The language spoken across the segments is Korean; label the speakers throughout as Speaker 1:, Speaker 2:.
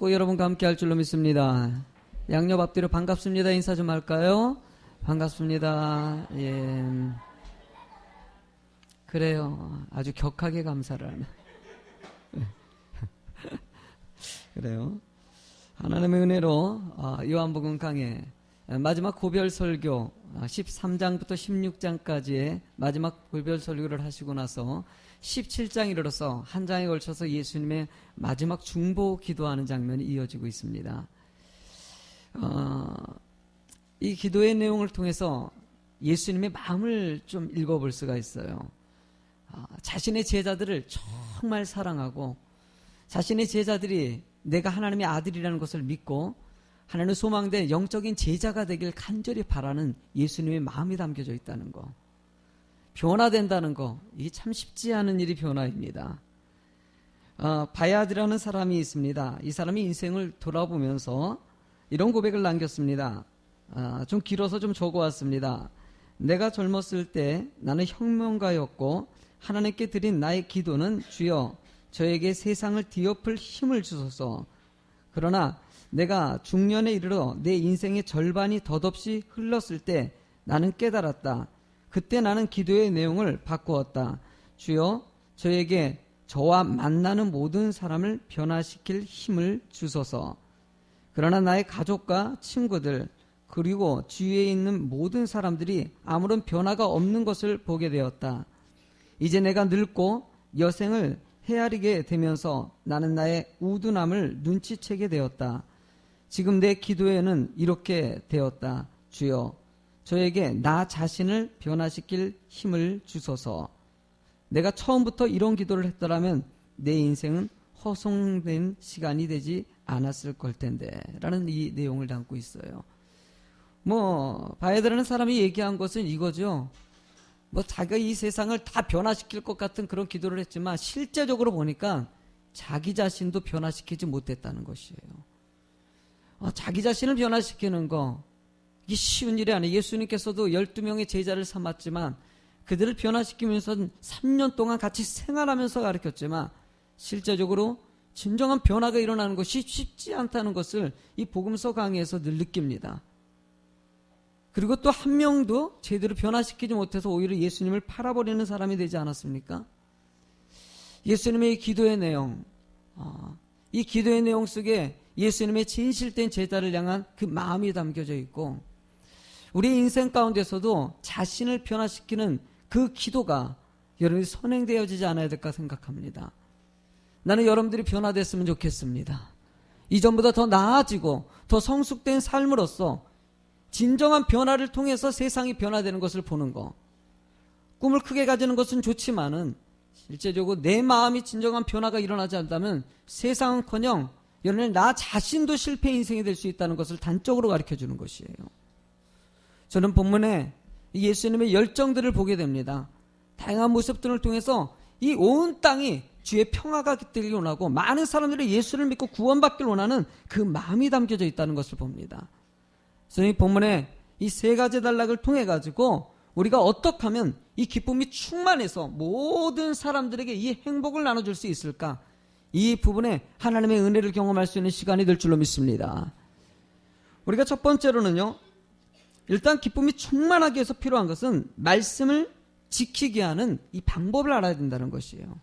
Speaker 1: 꼭 여러분과 함께 할 줄로 믿습니다. 양옆 앞뒤로 반갑습니다. 인사 좀 할까요? 반갑습니다. 예. 그래요. 아주 격하게 감사를 하네. 그래요. 하나님의 은혜로 요한복음 강해 마지막 고별 설교 13장부터 16장까지의 마지막 고별 설교를 하시고 나서 17장 이르러서 한 장에 걸쳐서 예수님의 마지막 중보 기도하는 장면이 이어지고 있습니다. 이 기도의 내용을 통해서 예수님의 마음을 좀 읽어볼 수가 있어요. 자신의 제자들을 정말 사랑하고 자신의 제자들이 내가 하나님의 아들이라는 것을 믿고 하나님의 소망된 영적인 제자가 되길 간절히 바라는 예수님의 마음이 담겨져 있다는 거, 변화된다는 거, 이게 참 쉽지 않은 일이 변화입니다. 바야드라는 사람이 있습니다. 이 사람이 인생을 돌아보면서 이런 고백을 남겼습니다. 좀 길어서 좀 적어왔습니다. 내가 젊었을 때 나는 혁명가였고 하나님께 드린 나의 기도는 주여 저에게 세상을 뒤엎을 힘을 주소서. 그러나 내가 중년에 이르러 내 인생의 절반이 덧없이 흘렀을 때 나는 깨달았다. 그때 나는 기도의 내용을 바꾸었다. 주여 저에게 저와 만나는 모든 사람을 변화시킬 힘을 주소서. 그러나 나의 가족과 친구들 그리고 주위에 있는 모든 사람들이 아무런 변화가 없는 것을 보게 되었다. 이제 내가 늙고 여생을 헤아리게 되면서 나는 나의 우둔함을 눈치채게 되었다. 지금 내 기도에는 이렇게 되었다. 주여 저에게 나 자신을 변화시킬 힘을 주소서. 내가 처음부터 이런 기도를 했더라면 내 인생은 허송된 시간이 되지 않았을 걸 텐데 라는 이 내용을 담고 있어요. 바야드라는 사람이 얘기한 것은 이거죠. 자기가 이 세상을 다 변화시킬 것 같은 그런 기도를 했지만 실제적으로 보니까 자기 자신도 변화시키지 못했다는 것이에요. 자기 자신을 변화시키는 거, 이게 쉬운 일이 아니에요. 예수님께서도 12명의 제자를 삼았지만 그들을 변화시키면서 3년 동안 같이 생활하면서 가르쳤지만 실제적으로 진정한 변화가 일어나는 것이 쉽지 않다는 것을 이 복음서 강의에서 늘 느낍니다. 그리고 또 한 명도 제대로 변화시키지 못해서 오히려 예수님을 팔아버리는 사람이 되지 않았습니까? 예수님의 이 기도의 내용, 이 기도의 내용 속에 예수님의 진실된 제자를 향한 그 마음이 담겨져 있고 우리 인생 가운데서도 자신을 변화시키는 그 기도가 여러분이 선행되어지지 않아야 될까 생각합니다. 나는 여러분들이 변화됐으면 좋겠습니다. 이전보다 더 나아지고 더 성숙된 삶으로서 진정한 변화를 통해서 세상이 변화되는 것을 보는 거. 꿈을 크게 가지는 것은 좋지만은 실제적으로 내 마음이 진정한 변화가 일어나지 않다면 세상은커녕 여러분 나 자신도 실패 인생이 될 수 있다는 것을 단적으로 가르쳐주는 것이에요. 저는 본문에 예수님의 열정들을 보게 됩니다. 다양한 모습들을 통해서 이 온 땅이 주의 평화가 깃들기 원하고 많은 사람들이 예수를 믿고 구원받기를 원하는 그 마음이 담겨져 있다는 것을 봅니다. 그래서 이 본문에 이 세 가지 단락을 통해 가지고 우리가 어떻게 하면 이 기쁨이 충만해서 모든 사람들에게 이 행복을 나눠줄 수 있을까? 이 부분에 하나님의 은혜를 경험할 수 있는 시간이 될 줄로 믿습니다. 우리가 첫 번째로는요, 일단 기쁨이 충만하기 위해서 필요한 것은 말씀을 지키게 하는 이 방법을 알아야 된다는 것이에요.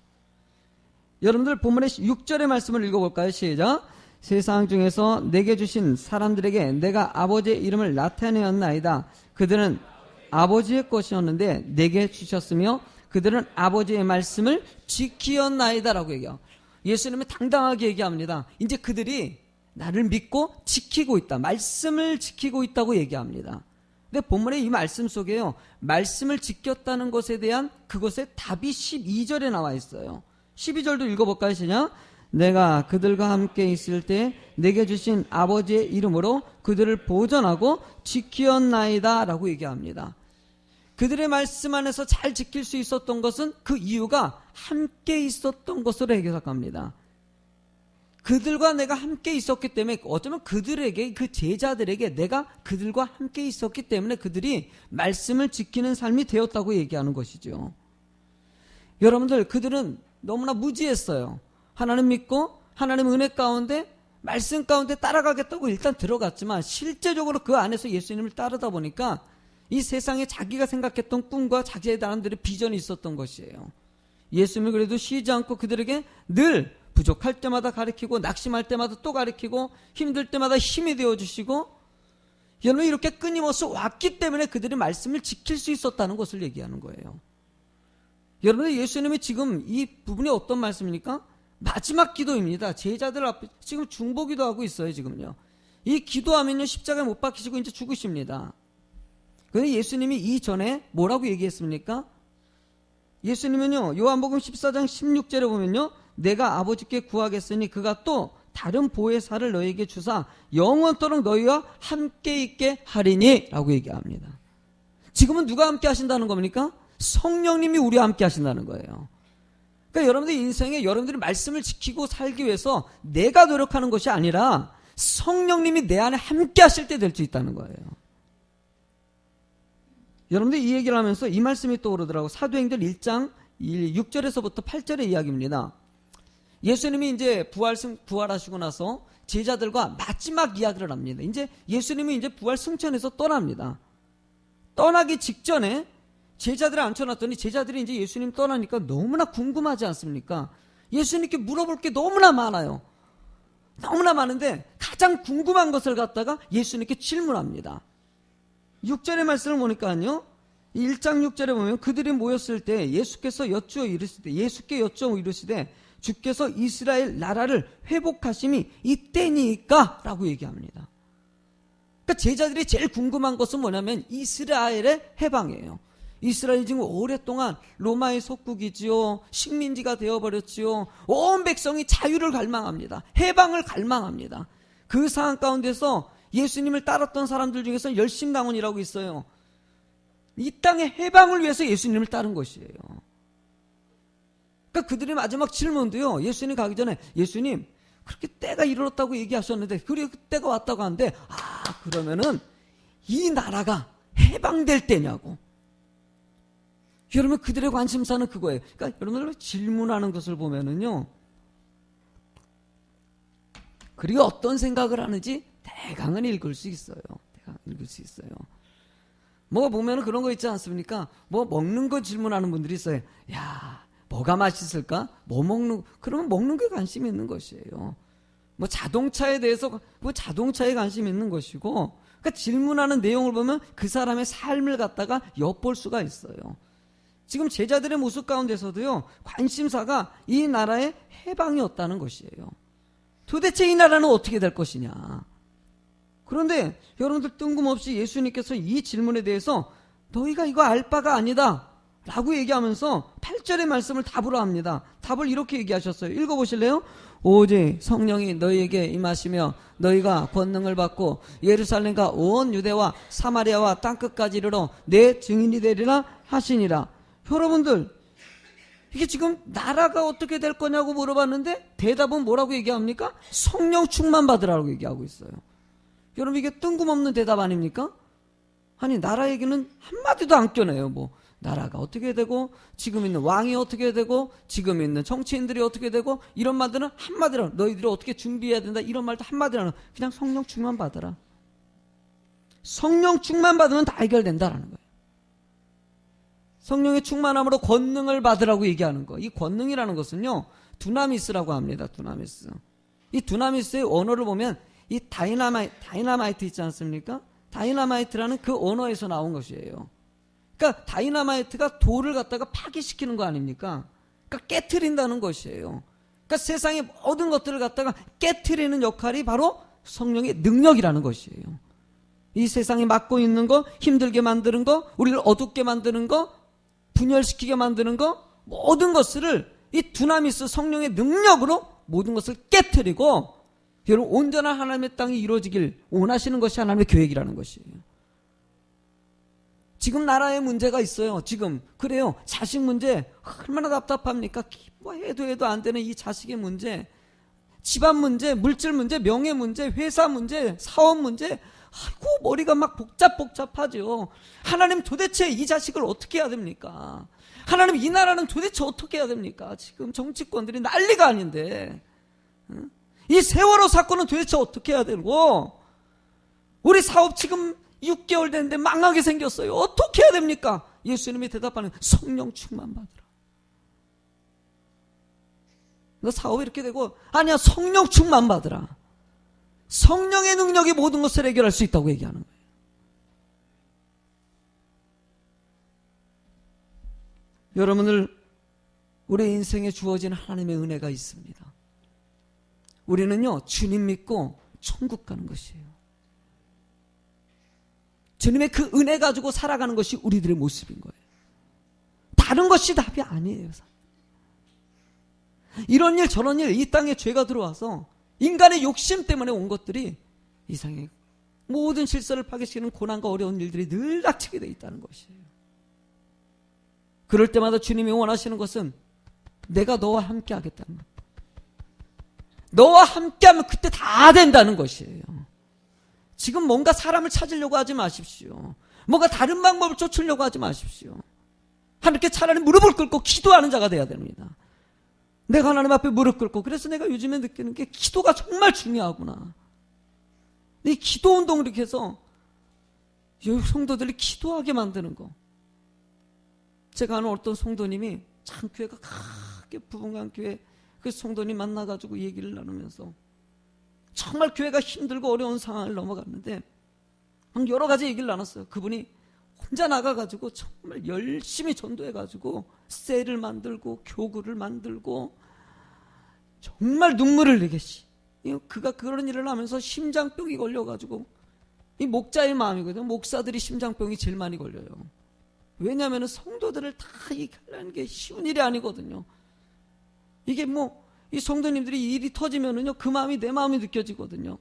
Speaker 1: 여러분들 본문의 6절의 말씀을 읽어볼까요? 시작. 세상 중에서 내게 주신 사람들에게 내가 아버지의 이름을 나타내었나이다. 그들은 아버지의 것이었는데 내게 주셨으며 그들은 아버지의 말씀을 지키었나이다 라고 얘기해요. 예수님은 당당하게 얘기합니다. 이제 그들이 나를 믿고 지키고 있다. 말씀을 지키고 있다고 얘기합니다. 근데 본문의 이 말씀 속에요, 말씀을 지켰다는 것에 대한 그것의 답이 12절에 나와 있어요. 12절도 읽어볼까요? 시작. 내가 그들과 함께 있을 때 내게 주신 아버지의 이름으로 그들을 보전하고 지키었나이다 라고 얘기합니다. 그들의 말씀 안에서 잘 지킬 수 있었던 것은 그 이유가 함께 있었던 것으로 해석합니다. 그들과 내가 함께 있었기 때문에 어쩌면 그들에게, 그 제자들에게 내가 그들과 함께 있었기 때문에 그들이 말씀을 지키는 삶이 되었다고 얘기하는 것이죠. 여러분들, 그들은 너무나 무지했어요. 하나님 믿고 하나님 은혜 가운데 말씀 가운데 따라가겠다고 일단 들어갔지만 실제적으로 그 안에서 예수님을 따르다 보니까 이 세상에 자기가 생각했던 꿈과 자기의 나름대로 비전이 있었던 것이에요. 예수님을 그래도 쉬지 않고 그들에게 늘 부족할 때마다 가르치고 낙심할 때마다 또 가르치고 힘들 때마다 힘이 되어주시고 여러분 이렇게 끊임없이 왔기 때문에 그들이 말씀을 지킬 수 있었다는 것을 얘기하는 거예요. 여러분 예수님이 지금 이 부분이 어떤 말씀입니까? 마지막 기도입니다. 제자들 앞에 지금 중보기도 하고 있어요. 지금요. 이 기도하면요 십자가에 못 박히시고 이제 죽으십니다. 그런데 예수님이 이전에 뭐라고 얘기했습니까? 예수님은요 요한복음 14장 16절에 보면요 내가 아버지께 구하겠으니 그가 또 다른 보혜사를 너희에게 주사 영원토록 너희와 함께 있게 하리니 라고 얘기합니다. 지금은 누가 함께 하신다는 겁니까? 성령님이 우리와 함께 하신다는 거예요. 그러니까 여러분들 인생에 여러분들이 말씀을 지키고 살기 위해서 내가 노력하는 것이 아니라 성령님이 내 안에 함께 하실 때 될 수 있다는 거예요. 여러분들 이 얘기를 하면서 이 말씀이 떠오르더라고. 사도행전 1장 6절에서부터 8절의 이야기입니다. 예수님이 이제 부활하시고 나서 제자들과 마지막 이야기를 합니다. 이제 예수님이 이제 부활 승천해서 떠납니다. 떠나기 직전에 제자들을 앉혀놨더니 제자들이 이제 예수님 떠나니까 너무나 궁금하지 않습니까? 예수님께 물어볼 게 너무나 많아요. 너무나 많은데 가장 궁금한 것을 갖다가 예수님께 질문합니다. 6절의 말씀을 보니까요 1장 6절에 보면 그들이 모였을 때 예수께 여쭈어 이르시되 주께서 이스라엘 나라를 회복하심이 이때니까 라고 얘기합니다. 그러니까 제자들이 제일 궁금한 것은 뭐냐면 이스라엘의 해방이에요. 이스라엘이 지금 오랫동안 로마의 속국이지요. 식민지가 되어버렸지요. 온 백성이 자유를 갈망합니다. 해방을 갈망합니다. 그 상황 가운데서 예수님을 따랐던 사람들 중에서 열심당원이라고 있어요. 이 땅의 해방을 위해서 예수님을 따른 것이에요. 그러니까 그들의 마지막 질문도요. 예수님 가기 전에 예수님 그렇게 때가 이르렀다고 얘기하셨는데 그리고 때가 왔다고 하는데 그러면은 이 나라가 해방될 때냐고. 여러분 그들의 관심사는 그거예요. 그러니까 여러분들 질문하는 것을 보면은요. 그리고 어떤 생각을 하는지 대강은 읽을 수 있어요. 뭐 보면은 그런 거 있지 않습니까? 뭐 먹는 거 질문하는 분들이 있어요. 야, 뭐가 맛있을까? 뭐 먹는, 그러면 먹는 게 관심 있는 것이에요. 뭐 자동차에 대해서, 뭐 자동차에 관심 있는 것이고, 그러니까 질문하는 내용을 보면 그 사람의 삶을 갖다가 엿볼 수가 있어요. 지금 제자들의 모습 가운데서도요, 관심사가 이 나라의 해방이었다는 것이에요. 도대체 이 나라는 어떻게 될 것이냐. 그런데 여러분들 뜬금없이 예수님께서 이 질문에 대해서 너희가 이거 알 바가 아니다 라고 얘기하면서 8절의 말씀을 답으로 합니다. 답을 이렇게 얘기하셨어요. 읽어보실래요? 오직 성령이 너희에게 임하시며 너희가 권능을 받고 예루살렘과 온 유대와 사마리아와 땅끝까지 이르러 내 증인이 되리라 하시니라. 여러분들 이게 지금 나라가 어떻게 될 거냐고 물어봤는데 대답은 뭐라고 얘기합니까? 성령 충만 받으라고 얘기하고 있어요. 여러분 이게 뜬금없는 대답 아닙니까? 아니 나라 얘기는 한마디도 안 꺼내요. 뭐 나라가 어떻게 되고 지금 있는 왕이 어떻게 되고 지금 있는 정치인들이 어떻게 되고 이런 말들은 한마디로 너희들이 어떻게 준비해야 된다 이런 말도 한마디로 안 해요. 그냥 성령 충만 받으라. 성령 충만 받으면 다 해결된다라는 거예요. 성령의 충만함으로 권능을 받으라고 얘기하는 거. 이 권능이라는 것은요 두나미스라고 합니다. 두나미스. 이 두나미스의 언어를 보면 이 다이나마이트 있지 않습니까? 다이나마이트라는 그 언어에서 나온 것이에요. 그러니까 다이나마이트가 돌을 갖다가 파괴시키는 거 아닙니까? 그러니까 깨트린다는 것이에요. 그러니까 세상의 모든 것들을 갖다가 깨트리는 역할이 바로 성령의 능력이라는 것이에요. 이 세상에 막고 있는 거, 힘들게 만드는 거, 우리를 어둡게 만드는 거, 분열시키게 만드는 거, 모든 것을 이 두나미스 성령의 능력으로 모든 것을 깨트리고 여러분 온전한 하나님의 땅이 이루어지길 원하시는 것이 하나님의 계획이라는 것이에요. 지금 나라에 문제가 있어요. 지금 그래요. 자식 문제 얼마나 답답합니까? 뭐 해도 안 되는 이 자식의 문제, 집안 문제, 물질 문제, 명예 문제, 회사 문제, 사업 문제. 아이고 머리가 막 복잡하죠. 하나님 도대체 이 자식을 어떻게 해야 됩니까? 하나님 이 나라는 도대체 어떻게 해야 됩니까? 지금 정치권들이 난리가 아닌데 이 세월호 사건은 도대체 어떻게 해야 되고, 우리 사업 지금 6개월 됐는데 망하게 생겼어요. 어떻게 해야 됩니까? 예수님이 대답하는, 성령 충만 받으라. 너 사업이 이렇게 되고, 아니야, 성령 충만 받으라. 성령의 능력이 모든 것을 해결할 수 있다고 얘기하는 거예요. 여러분들, 우리 인생에 주어진 하나님의 은혜가 있습니다. 우리는요, 주님 믿고 천국 가는 것이에요. 주님의 그 은혜 가지고 살아가는 것이 우리들의 모습인 거예요. 다른 것이 답이 아니에요. 이런 일 저런 일, 이 땅에 죄가 들어와서 인간의 욕심 때문에 온 것들이 이상해. 모든 질서를 파괴시키는 고난과 어려운 일들이 늘 닥치게 되어 있다는 것이에요. 그럴 때마다 주님이 원하시는 것은 내가 너와 함께 하겠다는 것. 너와 함께하면 그때 다 된다는 것이에요. 지금 뭔가 사람을 찾으려고 하지 마십시오. 뭔가 다른 방법을 쫓으려고 하지 마십시오. 하나님께 차라리 무릎을 꿇고 기도하는 자가 돼야 됩니다. 내가 하나님 앞에 무릎 꿇고, 그래서 내가 요즘에 느끼는 게 기도가 정말 중요하구나. 이 기도 운동을 이렇게 해서 성도들이 기도하게 만드는 거. 제가 아는 어떤 성도님이 참 교회가 크게 부흥한 교회, 그 성도님 만나가지고 얘기를 나누면서 정말 교회가 힘들고 어려운 상황을 넘어갔는데 여러 가지 얘기를 나눴어요. 그분이 혼자 나가가지고 정말 열심히 전도해가지고 셀을 만들고 교구를 만들고 정말 눈물을 흘리게 그가 그런 일을 하면서 심장병이 걸려가지고, 이 목자의 마음이거든요. 목사들이 심장병이 제일 많이 걸려요. 왜냐하면 성도들을 다 이끌라는 게 쉬운 일이 아니거든요. 이게 이 성도님들이 일이 터지면은요, 그 마음이 내 마음이 느껴지거든요.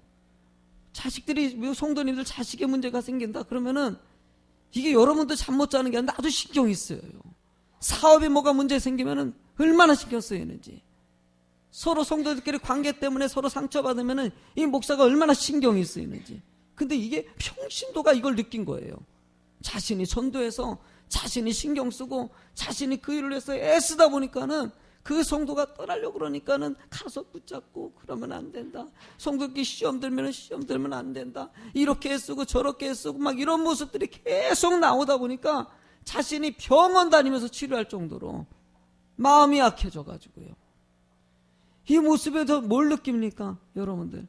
Speaker 1: 자식들이, 성도님들 자식의 문제가 생긴다 그러면은 이게 여러분도 잠 못 자는 게 아니라 나도 신경이 쓰여요. 사업에 뭐가 문제 생기면은 얼마나 신경 쓰이는지. 서로 성도들끼리 관계 때문에 서로 상처받으면은 이 목사가 얼마나 신경이 쓰이는지. 근데 이게 평신도가 이걸 느낀 거예요. 자신이 전도해서 자신이 신경 쓰고 자신이 그 일을 해서 애쓰다 보니까는 그 성도가 떠나려고 그러니까는 가서 붙잡고, 그러면 안 된다. 성도끼리 시험 들면 안 된다. 이렇게 애쓰고 저렇게 애쓰고 막 이런 모습들이 계속 나오다 보니까 자신이 병원 다니면서 치료할 정도로 마음이 약해져 가지고요. 이 모습에서 뭘 느낍니까, 여러분들?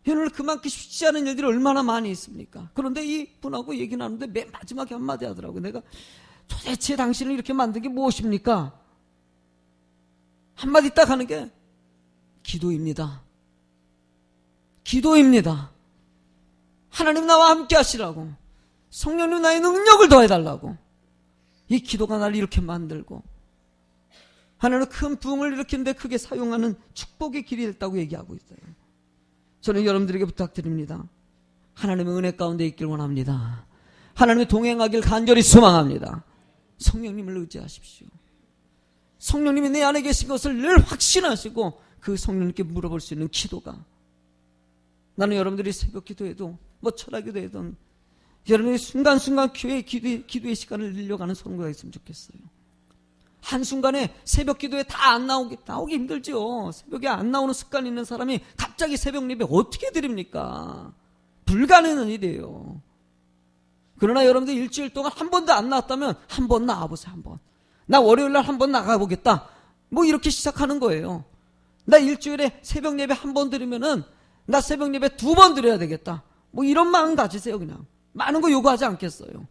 Speaker 1: 여러분, 그만큼 쉽지 않은 일들이 얼마나 많이 있습니까? 그런데 이 분하고 얘기 나누는데 맨 마지막에 한마디 하더라고요. 내가 도대체 당신을 이렇게 만든 게 무엇입니까? 한마디 딱 하는 게 기도입니다. 기도입니다. 하나님 나와 함께 하시라고, 성령님 나의 능력을 더해달라고. 이 기도가 나를 이렇게 만들고 하나님은 큰 부흥을 일으키는데 크게 사용하는 축복의 길이 됐다고 얘기하고 있어요. 저는 여러분들에게 부탁드립니다. 하나님의 은혜 가운데 있길 원합니다. 하나님의 동행하길 간절히 소망합니다. 성령님을 의지하십시오. 성령님이 내 안에 계신 것을 늘 확신하시고 그 성령님께 물어볼 수 있는 기도가, 나는 여러분들이 새벽 기도해도 철학기도 해도 여러분이 순간순간 기도의 시간을 늘려가는 성도가 있으면 좋겠어요. 한순간에 새벽 기도에 다 안 나오기 힘들죠. 새벽에 안 나오는 습관이 있는 사람이 갑자기 새벽 예배 어떻게 드립니까? 불가능한 일이에요. 그러나 여러분들 일주일 동안 한 번도 안 나왔다면 한 번 나와보세요. 나 월요일날 한 번 나가보겠다. 이렇게 시작하는 거예요. 나 일주일에 새벽 예배 한 번 드리면은 나 새벽 예배 2번 드려야 되겠다. 이런 마음 가지세요. 그냥 많은 거 요구하지 않겠어요.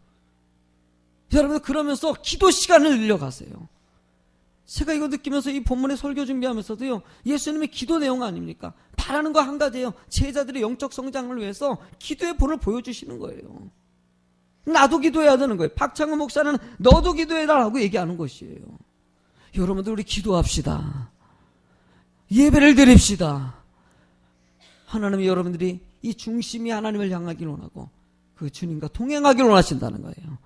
Speaker 1: 여러분, 그러면서 기도 시간을 늘려가세요. 제가 이거 느끼면서 이 본문의 설교 준비하면서도요, 예수님의 기도 내용 아닙니까? 바라는 거 한 가지예요. 제자들의 영적 성장을 위해서 기도의 본을 보여주시는 거예요. 나도 기도해야 되는 거예요. 박창훈 목사는 너도 기도해라라고 얘기하는 것이에요. 여러분들, 우리 기도합시다. 예배를 드립시다. 하나님이 여러분들이 이 중심이 하나님을 향하길 원하고 그 주님과 동행하길 원하신다는 거예요.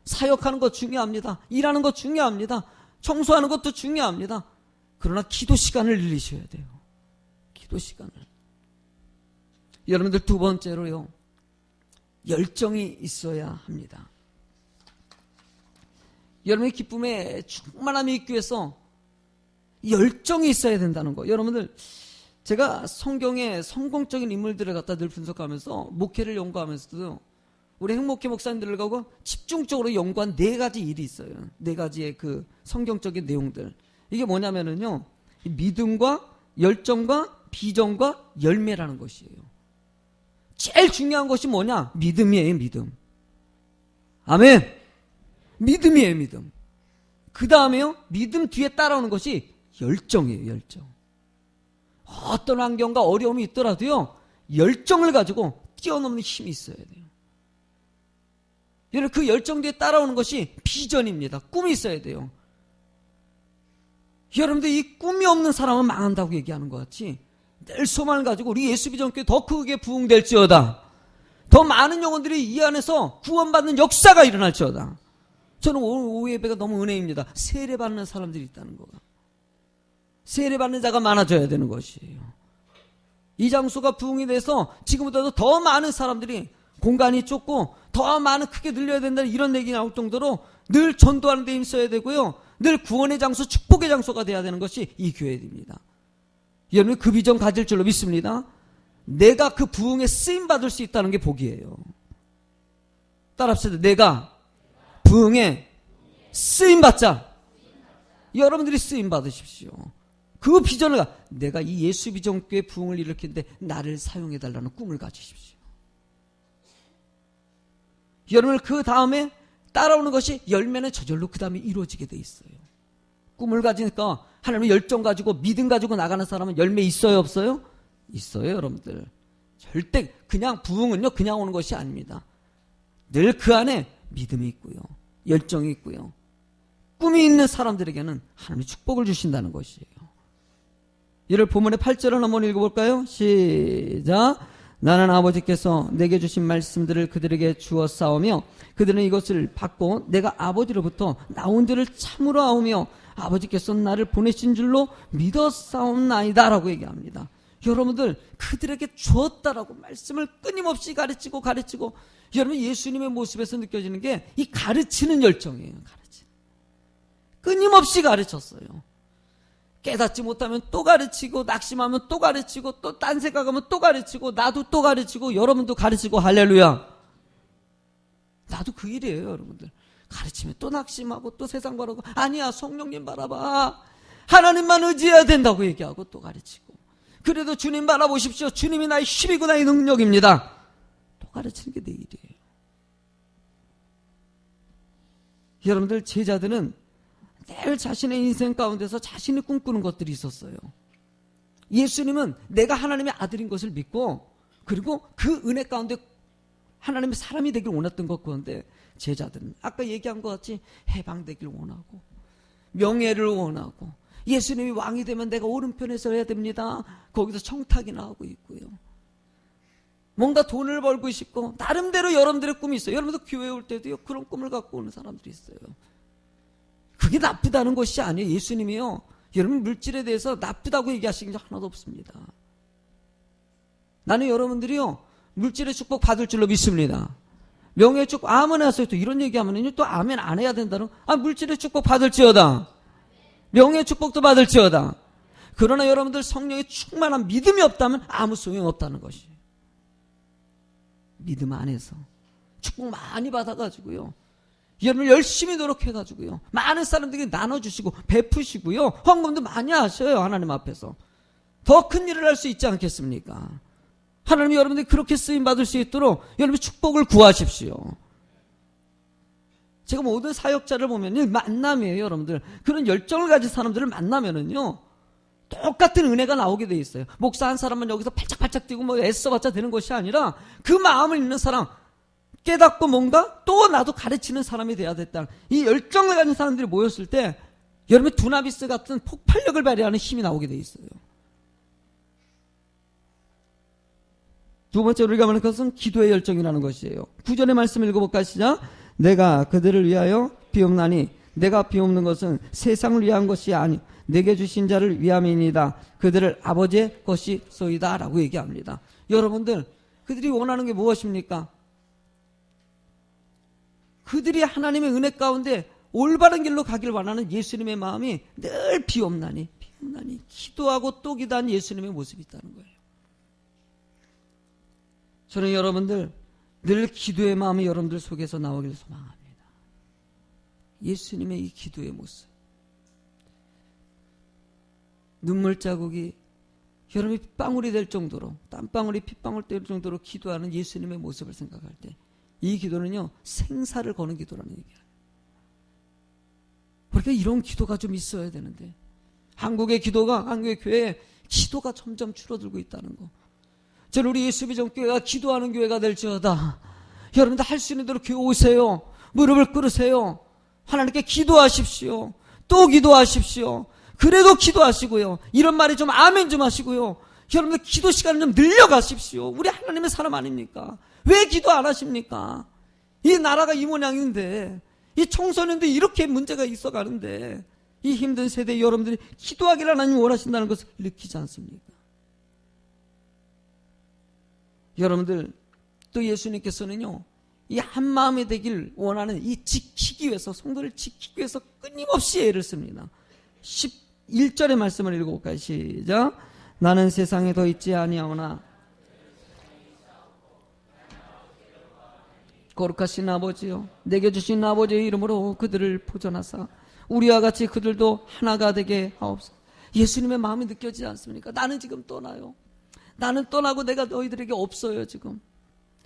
Speaker 1: 사역하는 것 중요합니다. 일하는 것 중요합니다. 청소하는 것도 중요합니다. 그러나 기도 시간을 늘리셔야 돼요. 기도 시간을. 여러분들, 두 번째로요, 열정이 있어야 합니다. 여러분의 기쁨에 충만함이 있기 위해서 열정이 있어야 된다는 거. 여러분들, 제가 성경의 성공적인 인물들을 갖다 늘 분석하면서 목회를 연구하면서도 우리 행복회 목사님들을 가고 집중적으로 연구한 4가지 일이 있어요. 4가지의 그 성경적인 내용들. 이게 뭐냐면은요, 믿음과 열정과 비전과 열매라는 것이에요. 제일 중요한 것이 뭐냐? 믿음이에요, 믿음. 아멘. 믿음이에요, 믿음. 그 다음에요, 믿음 뒤에 따라오는 것이 열정이에요, 열정. 어떤 환경과 어려움이 있더라도요, 열정을 가지고 뛰어넘는 힘이 있어야 돼요. 여러분, 그 열정 뒤에 따라오는 것이 비전입니다. 꿈이 있어야 돼요. 여러분들, 이 꿈이 없는 사람은 망한다고 얘기하는 것 같이 늘 소망을 가지고 우리 예수비전교회 더 크게 부흥될지어다. 더 많은 영혼들이 이 안에서 구원받는 역사가 일어날지어다. 저는 오후 예배가 너무 은혜입니다. 세례받는 사람들이 있다는 거가. 세례받는 자가 많아져야 되는 것이에요. 이 장소가 부흥이 돼서 지금보다도 더 많은 사람들이, 공간이 좁고 더 많은 크게 늘려야 된다는 이런 얘기 나올 정도로 늘 전도하는 데 힘써야 되고요. 늘 구원의 장소, 축복의 장소가 돼야 되는 것이 이 교회입니다. 여러분, 그 비전 가질 줄로 믿습니다. 내가 그 부흥에 쓰임받을 수 있다는 게 복이에요. 따라합시다. 내가 부흥에 쓰임받자. 여러분들이 쓰임받으십시오. 그 비전을, 내가 이 예수비전교회 부흥을 일으키는데 나를 사용해달라는 꿈을 가지십시오. 여러분, 그 다음에 따라오는 것이 열매는 저절로 그 다음에 이루어지게 돼 있어요. 꿈을 가지니까 하나님의 열정 가지고 믿음 가지고 나가는 사람은 열매 있어요, 없어요? 있어요, 여러분들. 절대 그냥 부흥은요, 그냥 오는 것이 아닙니다. 늘 그 안에 믿음이 있고요, 열정이 있고요, 꿈이 있는 사람들에게는 하나님이 축복을 주신다는 것이에요. 이를 본문의 8절을 한번 읽어볼까요? 시작. 나는 아버지께서 내게 주신 말씀들을 그들에게 주었사오며 그들은 이것을 받고 내가 아버지로부터 나온 줄을 참으로 아오며 아버지께서 나를 보내신 줄로 믿었사옵나이다 라고 얘기합니다. 여러분들, 그들에게 주었다라고 말씀을 끊임없이 가르치고 여러분, 예수님의 모습에서 느껴지는 게 이 가르치는 열정이에요. 끊임없이 가르쳤어요. 깨닫지 못하면 또 가르치고, 낙심하면 또 가르치고, 또 딴 생각하면 또 가르치고, 나도 또 가르치고, 여러분도 가르치고, 할렐루야. 나도 그 일이에요, 여러분들. 가르치면 또 낙심하고, 또 세상 바라고, 아니야, 성령님 바라봐, 하나님만 의지해야 된다고 얘기하고, 또 가르치고, 그래도 주님 바라보십시오, 주님이 나의 힘이고 나의 능력입니다. 또 가르치는 게 내 일이에요. 여러분들, 제자들은 늘 자신의 인생 가운데서 자신이 꿈꾸는 것들이 있었어요. 예수님은 내가 하나님의 아들인 것을 믿고, 그리고 그 은혜 가운데 하나님의 사람이 되길 원했던 것 같은데, 제자들은 아까 얘기한 것 같이 해방되길 원하고, 명예를 원하고, 예수님이 왕이 되면 내가 오른편에 서야 됩니다. 거기서 청탁이나 하고 있고요. 뭔가 돈을 벌고 싶고, 나름대로 여러분들의 꿈이 있어요. 여러분도 교회 올 때도요, 그런 꿈을 갖고 오는 사람들이 있어요. 그게 나쁘다는 것이 아니에요. 예수님이요, 여러분 물질에 대해서 나쁘다고 얘기하시는 게 하나도 없습니다. 나는 여러분들이요, 물질의 축복 받을 줄로 믿습니다. 명예의 축복, 아멘 하세요. 또 이런 얘기하면요, 또 아멘 안 해야 된다는, 물질의 축복 받을지어다, 명예의 축복도 받을지어다. 그러나 여러분들, 성령의 충만한 믿음이 없다면 아무 소용 없다는 것이. 믿음 안에서 축복 많이 받아가지고요, 여러분 열심히 노력해가지고요, 많은 사람들에게 나눠주시고 베푸시고요, 헌금도 많이 하셔요. 하나님 앞에서 더 큰 일을 할 수 있지 않겠습니까? 하나님이 여러분들이 그렇게 쓰임받을 수 있도록 여러분 축복을 구하십시오. 제가 모든 사역자를 보면요, 만남이에요. 여러분들, 그런 열정을 가진 사람들을 만나면은요, 똑같은 은혜가 나오게 돼 있어요. 목사 한 사람만 여기서 팔짝팔짝 뛰고 뭐 애써봤자 되는 것이 아니라, 그 마음을 있는 사람, 깨닫고 뭔가 또 나도 가르치는 사람이 돼야 됐다, 이 열정을 가진 사람들이 모였을 때 여러분 두나비스 같은 폭발력을 발휘하는 힘이 나오게 돼 있어요. 두 번째 우리가 말하는 것은 기도의 열정이라는 것이에요. 9절의 말씀 읽어볼까? 시작. 내가 그들을 위하여 비옵나니 내가 비옵는 것은 세상을 위한 것이 아니 내게 주신 자를 위함이니이다. 그들을 아버지의 것이소이다 라고 얘기합니다. 여러분들, 그들이 원하는 게 무엇입니까? 그들이 하나님의 은혜 가운데 올바른 길로 가길 원하는 예수님의 마음이 늘 비옵나니 차분하니 기도하고 또 기도한 예수님의 모습이 있다는 거예요. 저는 여러분들 늘 기도의 마음이 여러분들 속에서 나오길 소망합니다. 예수님의 이 기도의 모습, 눈물 자국이 여러분이 핏방울이 될 정도로, 땀방울이 핏방울 될 정도로 기도하는 예수님의 모습을 생각할 때 이 기도는요, 생사를 거는 기도라는 얘기예요. 그러니까 이런 기도가 좀 있어야 되는데 한국의 기도가, 한국의 교회에 기도가 점점 줄어들고 있다는 거. 저는 우리 예수비전교회가 기도하는 교회가 될지어다. 여러분들 할 수 있는 대로 교회 오세요. 무릎을 꿇으세요. 하나님께 기도하십시오. 또 기도하십시오. 그래도 기도하시고요. 이런 말이 좀 아멘 좀 하시고요. 여러분들 기도 시간을 좀 늘려가십시오. 우리 하나님의 사람 아닙니까? 왜 기도 안 하십니까? 이 나라가 이 모양인데, 이 청소년들이 이렇게 문제가 있어 가는데, 이 힘든 세대에 여러분들이 기도하기를 하나님 원하신다는 것을 느끼지 않습니까? 여러분들 또 예수님께서는요, 이 한마음이 되길 원하는 이 지키기 위해서, 성도를 지키기 위해서 끊임없이 애를 씁니다. 11절의 말씀을 읽어볼까요? 시작. 나는 세상에 더 있지 아니하오나 거룩하신 아버지요, 내게 주신 아버지의 이름으로 그들을 보존하사 우리와 같이 그들도 하나가 되게 하옵소서. 예수님의 마음이 느껴지지 않습니까? 나는 지금 떠나요. 나는 떠나고 내가 너희들에게 없어요. 지금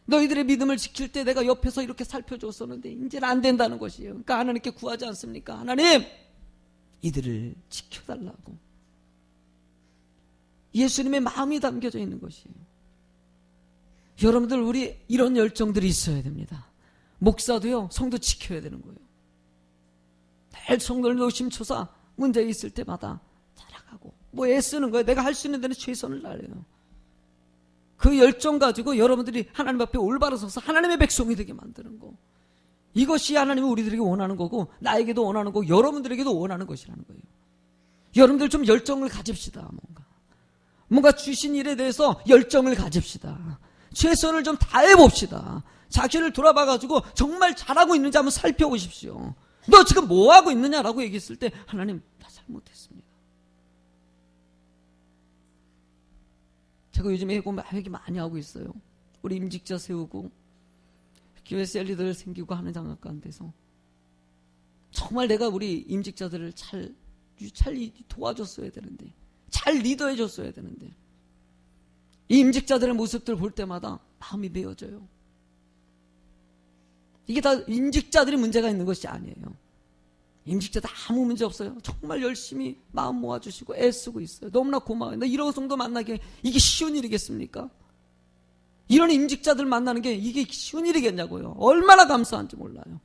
Speaker 1: 너희들의 믿음을 지킬 때 내가 옆에서 이렇게 살펴줬었는데 이제는 안 된다는 것이에요. 그러니까 하나님께 구하지 않습니까? 하나님, 이들을 지켜달라고. 예수님의 마음이 담겨져 있는 것이에요. 여러분들, 우리 이런 열정들이 있어야 됩니다. 목사도요, 성도 지켜야 되는 거예요. 늘 성도를 노심초사 문제 있을 때마다 자라가고 뭐 애쓰는 거예요. 내가 할 수 있는 데는 최선을 다해요. 그 열정 가지고 여러분들이 하나님 앞에 올바로 서서 하나님의 백성이 되게 만드는 거, 이것이 하나님이 우리들에게 원하는 거고, 나에게도 원하는 거고, 여러분들에게도 원하는 것이라는 거예요. 여러분들 좀 열정을 가집시다. 뭔가 주신 일에 대해서 열정을 가집시다. 최선을 좀 다해봅시다. 자신을 돌아봐가지고 정말 잘하고 있는지 한번 살펴보십시오. 너 지금 뭐하고 있느냐라고 얘기했을 때 하나님, 다 잘못했습니다. 제가 요즘에 얘기 많이 하고 있어요. 우리 임직자 세우고 교회 셀리들 생기고 하는 장학 가운데서 정말 내가 우리 임직자들을 잘 도와줬어야 되는데, 잘 리더해줬어야 되는데, 이 임직자들의 모습들을 볼 때마다 마음이 메어져요. 이게 다 임직자들이 문제가 있는 것이 아니에요. 임직자들 아무 문제 없어요. 정말 열심히 마음 모아주시고 애쓰고 있어요. 너무나 고마워요. 나 이런 성도 만나게 이게 쉬운 일이겠습니까? 이런 임직자들 만나는 게 이게 쉬운 일이겠냐고요. 얼마나 감사한지 몰라요.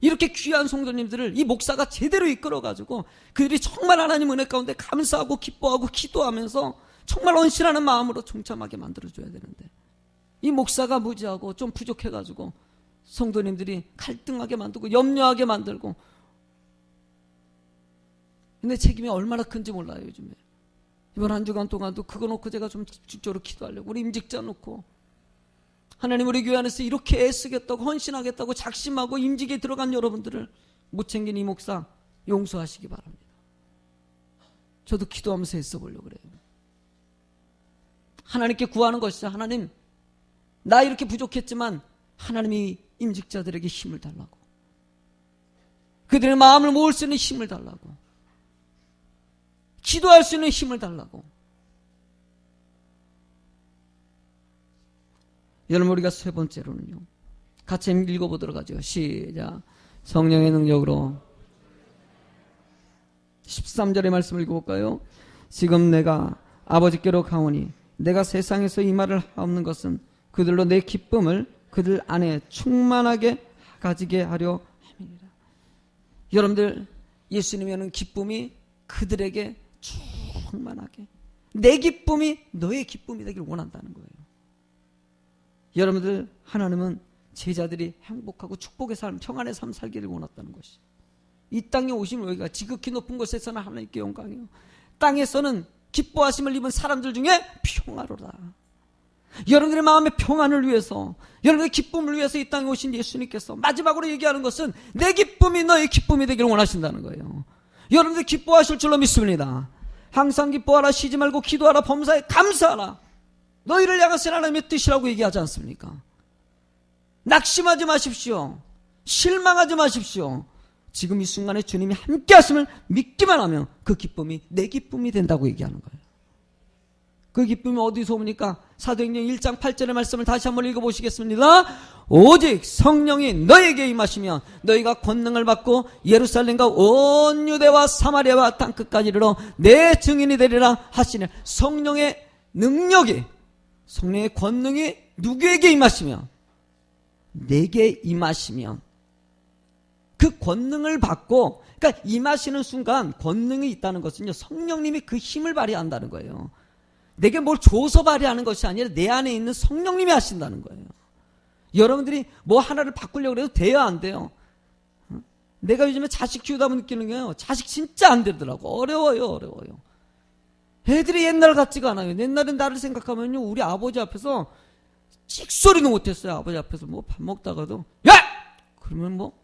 Speaker 1: 이렇게 귀한 성도님들을 이 목사가 제대로 이끌어가지고 그들이 정말 하나님 은혜 가운데 감사하고 기뻐하고 기도하면서 정말 헌신하는 마음으로 동참하게 만들어줘야 되는데, 이 목사가 무지하고 좀 부족해가지고 성도님들이 갈등하게 만들고 염려하게 만들고, 근데 책임이 얼마나 큰지 몰라요. 요즘에 이번 한 주간 동안도 그거 놓고 제가 좀 집중적으로 기도하려고, 우리 임직자 놓고 하나님, 우리 교회 안에서 이렇게 애쓰겠다고 헌신하겠다고 작심하고 임직에 들어간 여러분들을 못 챙긴 이 목사 용서하시기 바랍니다. 저도 기도하면서 애써보려고 그래요. 하나님께 구하는 것이죠. 하나님, 나 이렇게 부족했지만 하나님이 임직자들에게 힘을 달라고, 그들의 마음을 모을 수 있는 힘을 달라고, 기도할 수 있는 힘을 달라고. 여러분, 우리가 세 번째로는요, 같이 읽어보도록 하죠. 시작. 성령의 능력으로. 13절의 말씀을 읽어볼까요? 지금 내가 아버지께로 가오니 내가 세상에서 이 말을 하옵는 것은 그들로 내 기쁨을 그들 안에 충만하게 가지게 하려 함이니라. 여러분들, 예수님이 하는 기쁨이 그들에게 충만하게, 내 기쁨이 너의 기쁨이 되길 원한다는 거예요. 여러분들, 하나님은 제자들이 행복하고 축복의 삶, 평안의 삶 살기를 원했다는 것이, 이 땅에 오신 여기가 지극히 높은 곳에서는 하나님께 영광이요, 땅에서는 기뻐하심을 입은 사람들 중에 평화로다. 여러분들의 마음의 평안을 위해서, 여러분들의 기쁨을 위해서 이 땅에 오신 예수님께서 마지막으로 얘기하는 것은 내 기쁨이 너의 기쁨이 되기를 원하신다는 거예요. 여러분들 기뻐하실 줄로 믿습니다. 항상 기뻐하라, 쉬지 말고 기도하라, 범사에 감사하라. 너희를 향하신 하나님의 뜻이라고 얘기하지 않습니까? 낙심하지 마십시오. 실망하지 마십시오. 지금 이 순간에 주님이 함께 하심을 믿기만 하면 그 기쁨이 내 기쁨이 된다고 얘기하는 거예요. 그 기쁨이 어디서 옵니까? 사도행전 1장 8절의 말씀을 다시 한번 읽어보시겠습니다. 오직 성령이 너에게 임하시면 너희가 권능을 받고 예루살렘과 온 유대와 사마리아와 땅끝까지 이르러 내 증인이 되리라 하시네. 성령의 능력이, 성령의 권능이 누구에게 임하시면, 내게 임하시면 그 권능을 받고, 그러니까 임하시는 순간 권능이 있다는 것은요, 성령님이 그 힘을 발휘한다는 거예요. 내게 뭘 줘서 발휘하는 것이 아니라 내 안에 있는 성령님이 하신다는 거예요. 여러분들이 뭐 하나를 바꾸려고 해도 돼요, 안 돼요? 내가 요즘에 자식 키우다 보면 느끼는 게요, 자식 진짜 안 되더라고. 어려워요. 애들이 옛날 같지가 않아요. 옛날엔 나를 생각하면요, 우리 아버지 앞에서 찍소리도 못했어요. 아버지 앞에서 뭐 밥 먹다가도 야! 그러면 뭐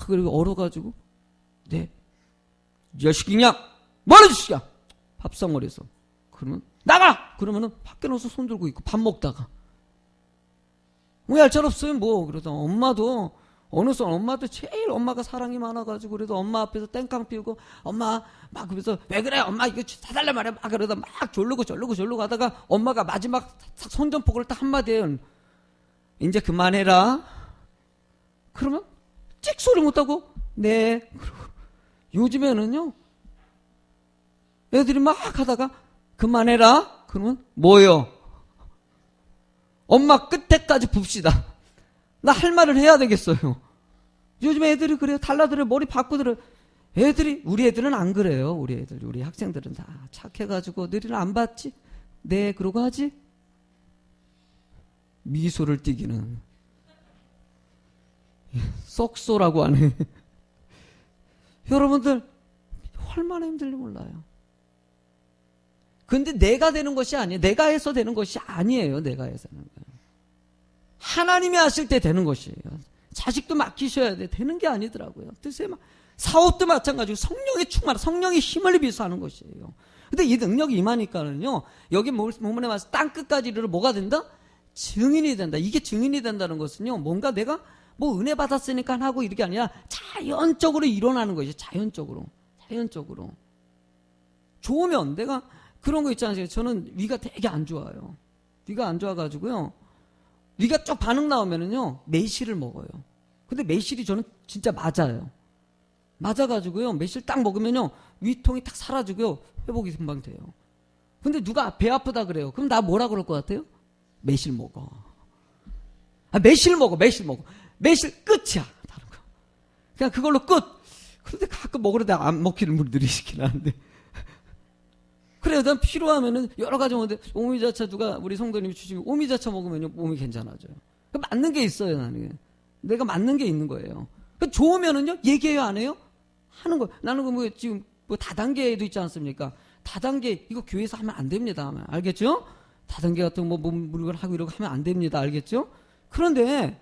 Speaker 1: 그리고 얼어가지고 네 자식이냐? 뭐하는 짓이야? 밥상머리에서. 그러면 나가! 그러면은 밖에 나와서 손 들고 있고 밥 먹다가 뭐 얄짤 없어요. 뭐 그러다 엄마도 어느 순간 엄마도 제일 엄마가 사랑이 많아가지고 그래도 엄마 앞에서 땡깡 피우고 엄마 막 그래서 왜 그래 엄마 이거 사달래 말이야 막 그러다 막 졸르고 하다가 엄마가 마지막 손전포고를 딱 한마디 해요. 이제 그만해라. 그러면 찍소리 못하고 네. 그러고 요즘에는요 애들이 막 하다가 그만해라. 그러면 뭐요? 엄마 끝에까지 봅시다. 나 할 말을 해야 되겠어요. 요즘 애들이 그래요. 달라들어요. 머리 바꾸더래요. 우리 애들은 안 그래요. 우리 학생들은 다 착해가지고 너희는 안 봤지? 네, 그러고 하지? 미소를 띠기는. 썩소라고 하네. 여러분들, 얼마나 힘들지 몰라요. 근데 내가 되는 것이 아니에요. 내가 해서 되는 것이 아니에요. 내가 해서 되는 거예요. 하나님이 하실 때 되는 것이에요. 자식도 맡기셔야 돼. 되는 게 아니더라고요. 뜻에 막 사업도 마찬가지고 성령의 충만, 성령의 힘을 비해서 하는 것이에요. 근데 이 능력이 임하니까는요, 여기 본문에 와서 땅끝까지 이르러 뭐가 된다? 증인이 된다. 이게 증인이 된다는 것은요, 뭔가 내가 뭐 은혜 받았으니까 하고 이렇게 아니라 자연적으로 일어나는 것이죠. 자연적으로. 좋으면 내가 그런 거 있잖아요. 저는 위가 되게 안 좋아요. 위가 안 좋아가지고요. 위가 쭉 반응 나오면은요, 매실을 먹어요. 근데 매실이 저는 진짜 맞아요. 맞아가지고요, 매실 딱 먹으면요, 위통이 딱 사라지고요, 회복이 금방 돼요. 근데 누가 배 아프다 그래요. 그럼 나 뭐라 그럴 것 같아요? 매실 먹어. 매실 먹어. 매실 끝이야. 다른 거. 그냥 그걸로 끝. 그런데 가끔 먹으려다 안 먹히는 분들이 있긴 한데. 그래요. 난 필요하면은 여러 가지 먹는데 오미자차 누가 우리 성도님이 주시면 오미자차 먹으면요 몸이 괜찮아져요. 맞는 게 있어요. 나는 내가 맞는 게 있는 거예요. 좋으면은요 얘기해요 안 해요? 하는 거. 나는 뭐 지금 뭐 다단계도 있지 않습니까? 다단계 이거 교회에서 하면 안 됩니다. 알겠죠? 다단계 같은 뭐 물건 하고 이러고 하면 안 됩니다. 알겠죠? 그런데